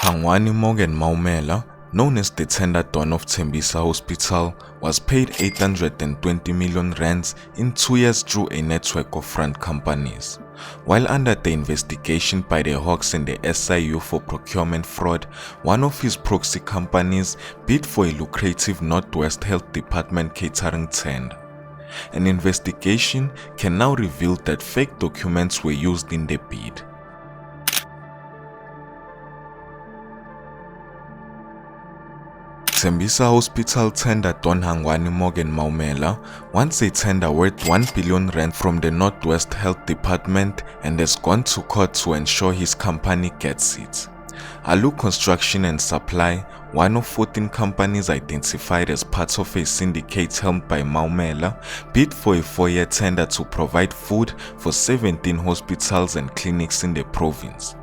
Hangwani Maumela, known as the tender don of Tembisa Hospital, was paid 820 million rands in 2 years through a network of front companies. While under the investigation by the Hawks and the SIU for procurement fraud, one of his proxy companies bid for a lucrative Northwest Health Department catering tender. An investigation can now reveal that fake documents were used in the bid. Tembisa Hospital tender don Hangwani Maumela wants a tender worth 1 billion rand from the Northwest Health Department and has gone to court to ensure his company gets it. Alu Construction and Supply, one of 14 companies identified as part of a syndicate helmed by Maumela, bid for a 4-year tender to provide food for 17 hospitals and clinics in the province.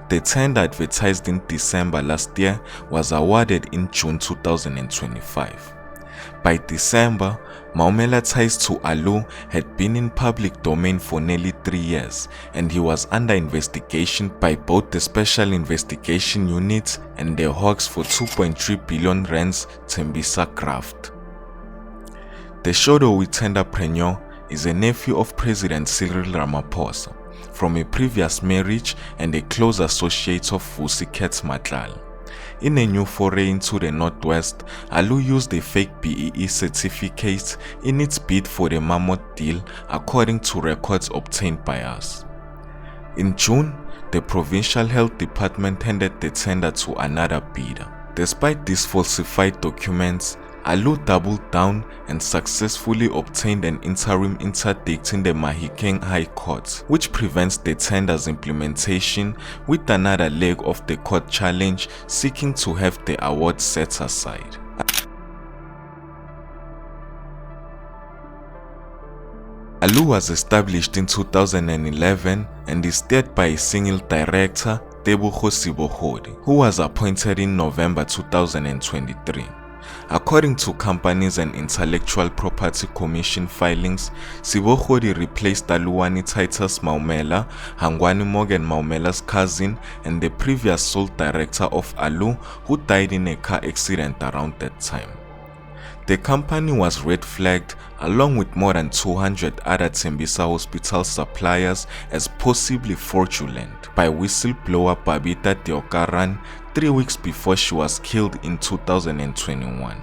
The tender, advertised in December last year, was awarded in June 2025. By December, Maumela ties to Alu had been in public domain for nearly 3 years, and he was under investigation by both the Special Investigation Unit and the Hawks for 2.3 billion rands Tembisa graft. The Shodowi tenderpreneur is a nephew of President Cyril Ramaphosa, from a previous marriage and a close associate of Vusi Matlala. In a new foray into the Northwest, Alu used a fake BEE certificate in its bid for the Mammoth deal, according to records obtained by us. In June, the Provincial Health Department handed the tender to another bidder. Despite these falsified documents, Alu doubled down and successfully obtained an interim interdict in the Mahikeng High Court, which prevents the tender's implementation, with another leg of the court challenge seeking to have the award set aside. Alu was established in 2011 and is steered by a single director, Tebogo Sibohodi, who was appointed in November 2023. According to Companies and Intellectual Property Commission filings, Sibohodi replaced Aluwani Titus Maumela, Hangwani Maumela's cousin and the previous sole director of Alu, who died in a car accident around that time. The company was red flagged along with more than 200 other Tembisa Hospital suppliers as possibly fraudulent by whistleblower Babita Deokaran 3 weeks before she was killed in 2021.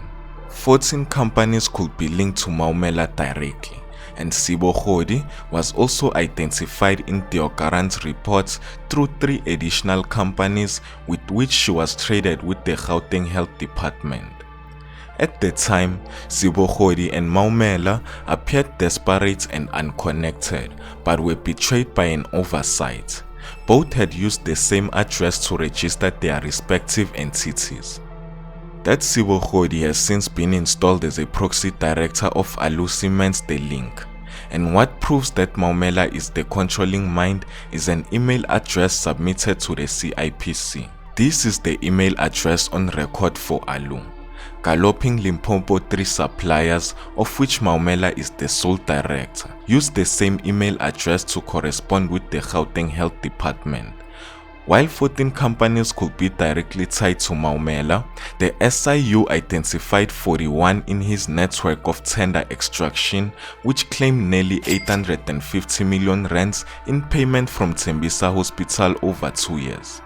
14 companies could be linked to Maumela directly, and Sibohodi was also identified in Deokaran's reports through 3 additional companies with which she was traded with the Gauteng Health Department. At the time, Sibohodi and Maumela appeared desperate and unconnected, but were betrayed by an oversight. Both had used the same address to register their respective entities. That Sibohodi has since been installed as a proxy director of Alu cements the link. And what proves that Maumela is the controlling mind is an email address submitted to the CIPC. This is the email address on record for Alu. Galloping Limpopo 3 suppliers, of which Maumela is the sole director, use the same email address to correspond with the Gauteng Health Department. While 14 companies could be directly tied to Maumela, the SIU identified 41 in his network of tender extraction, which claimed nearly 850 million rands in payment from Tembisa Hospital over 2 years.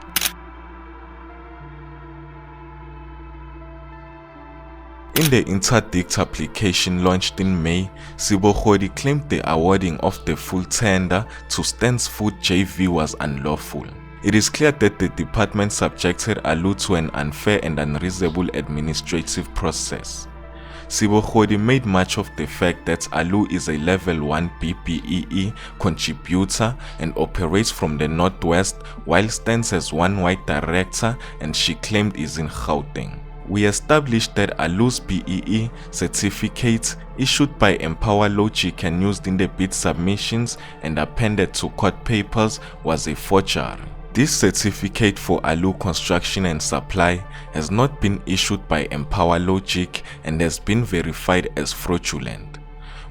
In the interdict application launched in May, Sibohodi claimed the awarding of the full tender to Stans Food JV was unlawful. It is clear that the department subjected Alu to an unfair and unreasonable administrative process. Sibohodi made much of the fact that Alu is a level 1 BBEE contributor and operates from the Northwest, while Stans as one white director and she claimed is in Gauteng. We established that Alu's BEE certificate, issued by Empower Logic and used in the bid submissions and appended to court papers, was a forgery. This certificate for Alu Construction and Supply has not been issued by Empower Logic and has been verified as fraudulent.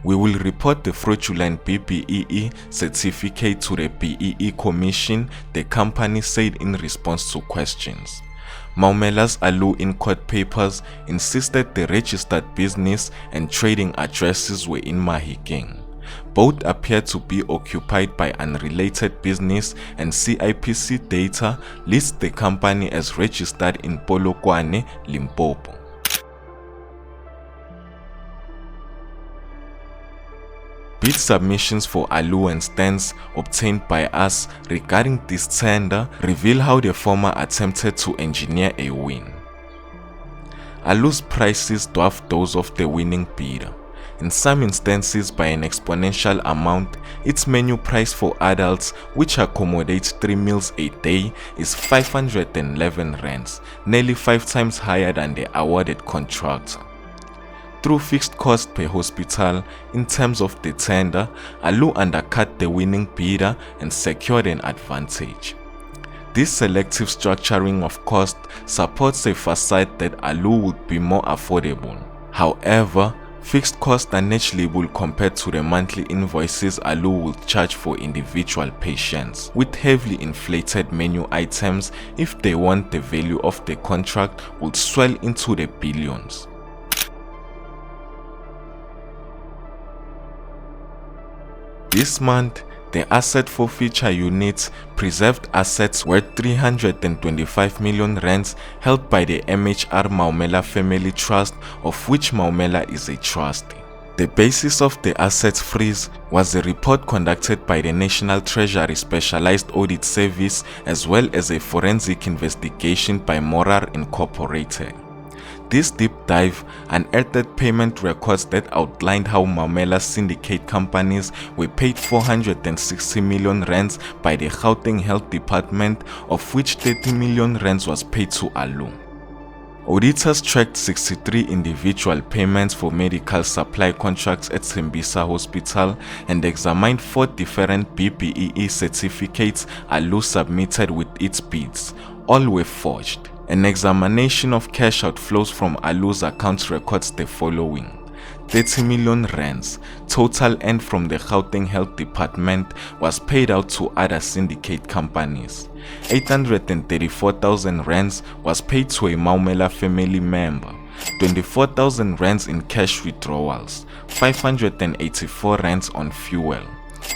We will report the fraudulent BBEE certificate to the BEE Commission, the company said in response to questions. Maumela's Alu in court papers insisted the registered business and trading addresses were in Mahikeng. Both appear to be occupied by unrelated business, and CIPC data lists the company as registered in Polokwane, Limpopo. Bid submissions for Alu and stands obtained by us regarding this tender reveal how the former attempted to engineer a win. Alu's prices dwarf those of the winning bidder. In some instances by an exponential amount. Its menu price for adults, which accommodates 3 meals a day, is 511 rands, nearly 5 times higher than the awarded contractor. Through fixed cost per hospital, in terms of the tender, Alu undercut the winning bidder and secured an advantage. This selective structuring of cost supports a facade that Alu would be more affordable. However, fixed costs are negligible compared to the monthly invoices Alu will charge for individual patients, with heavily inflated menu items. If they want, the value of the contract would swell into the billions. This month, the asset forfeiture units preserved assets worth 325 million rands held by the MHR Maumela Family Trust, of which Maumela is a trustee. The basis of the assets freeze was a report conducted by the National Treasury Specialized Audit Service as well as a forensic investigation by Morar Incorporated. This deep dive unearthed payment records that outlined how Maumela's syndicate companies were paid 460 million rands by the Gauteng Health Department, of which 30 million rands was paid to Alu. Auditors tracked 63 individual payments for medical supply contracts at Tembisa Hospital and examined 4 different BBEE certificates Alu submitted with its bids. All were forged. An examination of cash outflows from Alu's accounts records the following: 30 million rands, total earned from the Gauteng Health Department, was paid out to other syndicate companies. 834,000 rands was paid to a Maumela family member. 24,000 rands in cash withdrawals, 584 rands on fuel,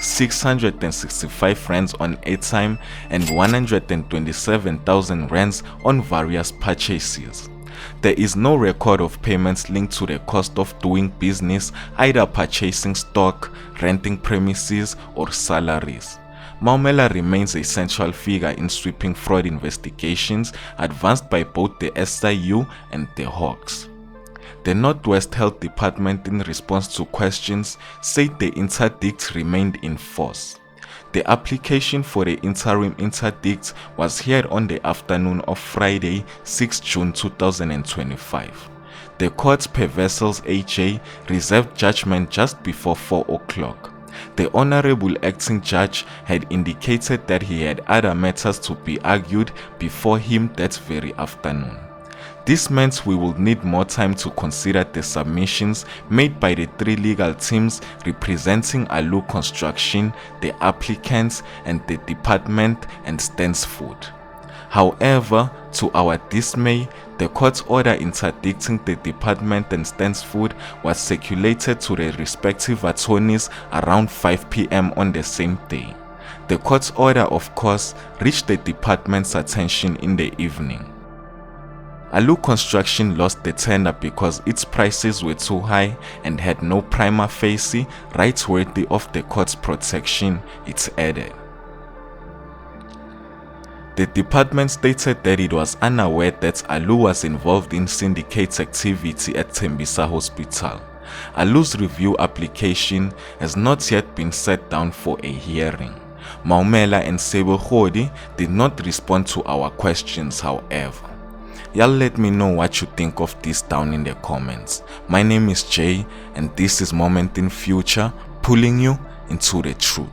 665 rands on airtime, and 127,000 rands on various purchases. There is no record of payments linked to the cost of doing business, either purchasing stock, renting premises, or salaries. Maumela remains a central figure in sweeping fraud investigations advanced by both the SIU and the Hawks. The Northwest Health Department, in response to questions, said the interdict remained in force. The application for the interim interdict was heard on the afternoon of Friday, 6 June 2025. The court per vessels AJ reserved judgment just before 4 o'clock. The Honorable Acting Judge had indicated that he had other matters to be argued before him that very afternoon. This meant we would need more time to consider the submissions made by the 3 legal teams representing Alu Construction, the applicants, and the department and Stansford. However, to our dismay, the court's order interdicting the department and Stansford was circulated to the respective attorneys around 5 p.m. on the same day. The court's order, of course, reached the department's attention in the evening. Alu Construction lost the tender because its prices were too high and had no prima facie right worthy of the court's protection, it added. The department stated that it was unaware that Alu was involved in syndicate activity at Tembisa Hospital. Alu's review application has not yet been set down for a hearing. Maumela and Sebogodi did not respond to our questions, however. Y'all let me know what you think of this down in the comments. My name is Jay and this is Moment in Future, pulling you into the truth.